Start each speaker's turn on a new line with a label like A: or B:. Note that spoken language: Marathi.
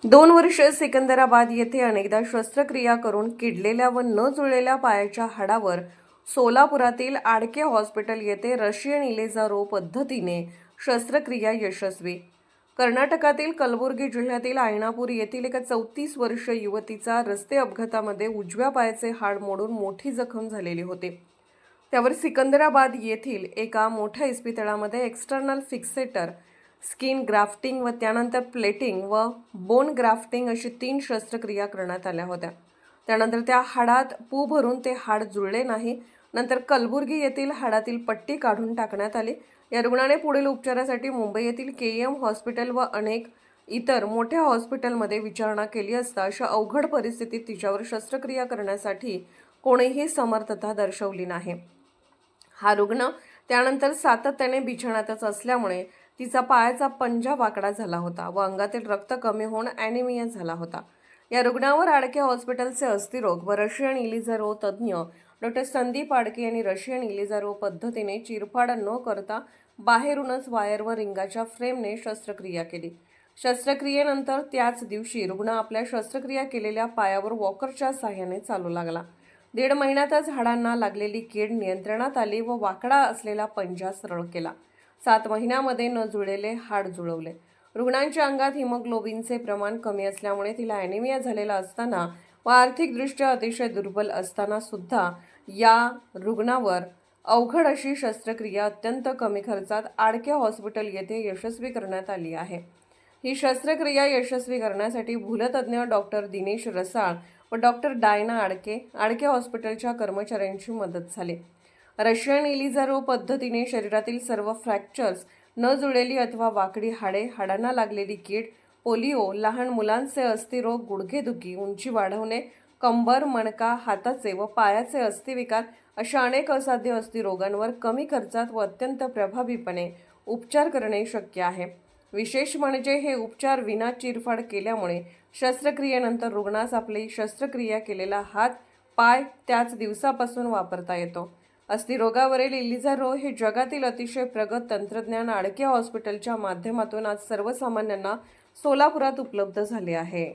A: 2 वर्षे सिकंदराबाद येथे अनेकदा शस्त्रक्रिया करून किडलेल्या व न जुळलेल्या पायाच्या हाडावर सोलापुरातील आडके हॉस्पिटल येथे रशियन इलेझारो पद्धतीने शस्त्रक्रिया यशस्वी. कर्नाटकातील कलबुर्गी जिल्ह्यातील आयनापूर येथील एका 34 वर्षीय युवतीचा रस्ते अपघातामध्ये उजव्या पायाचे हाड मोडून मोठी जखम झालेली होती. त्यावर सिकंदराबाद येथील एका मोठ्या इस्पितळामध्ये एक्सटर्नल फिक्सेटर, स्किन ग्राफ्टिंग व त्यानंतर प्लेटिंग व बोन ग्राफ्टिंग अशी 3 शस्त्रक्रिया करण्यात आल्या होत्या. त्यानंतर त्या हाडात पू भरून ते हाड जुळले नाही. नंतर कलबुर्गी येथील हाडातील पट्टी काढून टाकण्यात आली. या रुग्णाने पुढील उपचारासाठी मुंबई येथील केईएम हॉस्पिटल व अनेक इतर मोठ्या हॉस्पिटलमध्ये विचारणा केली असता अशा अवघड परिस्थितीत तिच्यावर शस्त्रक्रिया करण्यासाठी कोणीही समर्थता दर्शवली नाही. हा रुग्ण त्यानंतर सातत्याने बिछाण्यातच असल्यामुळे तिचा पायाचा पंजा वाकडा झाला होता व अंगातील रक्त कमी होऊन ॲनिमिया झाला होता. या रुग्णावर आडके हॉस्पिटलचे अस्थिरोग व रशियन इलिझारो तज्ज्ञ डॉक्टर संदीप आडके यांनी रशियन इलिझारो पद्धतीने चिरफाड न करता बाहेरूनच वायर व रिंगाच्या फ्रेमने शस्त्रक्रिया केली. शस्त्रक्रियेनंतर त्याच दिवशी रुग्ण आपल्या शस्त्रक्रिया केलेल्या पायावर वॉकरच्या साहाय्याने चालू लागला. 1.5 महिन्यातच हाडांना लागलेली कीड नियंत्रणात आली व वाकडा असलेला पंजा सरळ केला. 7 महिन्यामध्ये न जुळलेले हाड जुळवले. रुग्णांच्या अंगात हिमोग्लोबिनचे प्रमाण कमी असल्यामुळे तिला ॲनिमिया झालेला असताना व आर्थिकदृष्ट्या अतिशय दुर्बल असताना सुद्धा या रुग्णावर अवघड अशी शस्त्रक्रिया अत्यंत कमी खर्चात आडके हॉस्पिटल येथे यशस्वी करण्यात आली आहे. ही शस्त्रक्रिया यशस्वी करण्यासाठी भूलतज्ज्ञ डॉक्टर दिनेश रसाळ व डॉक्टर डायना आडके हॉस्पिटलच्या कर्मचाऱ्यांची मदत झाली. रशियन इलिझारो पद्धतीने शरीरातील सर्व फ्रॅक्चर्स, न जुळलेली अथवा वाकडी हाडे, हाडांना लागलेली कीड, पोलिओ, लहान मुलांचे अस्थिरोग, गुडघेदुखी, उंची वाढवणे, कंबर, मणका, हाताचे व पायाचे अस्थिविकार अशा अनेक असाध्य अस्थिरोगांवर कमी खर्चात व अत्यंत प्रभावीपणे उपचार करणे शक्य आहे. विशेष म्हणजे हे उपचार विना चिरफाड केल्यामुळे शस्त्रक्रियेनंतर रुग्णास आपली शस्त्रक्रिया केलेला हात, पाय त्याच दिवसापासून वापरता येतो. अस्थिरोगावरील इलिझारो हे जगातील अतिशय प्रगत तंत्रज्ञान आडके हॉस्पिटलच्या माध्यमातून आज सर्वसामान्यांना सोलापुरात उपलब्ध झाले आहे.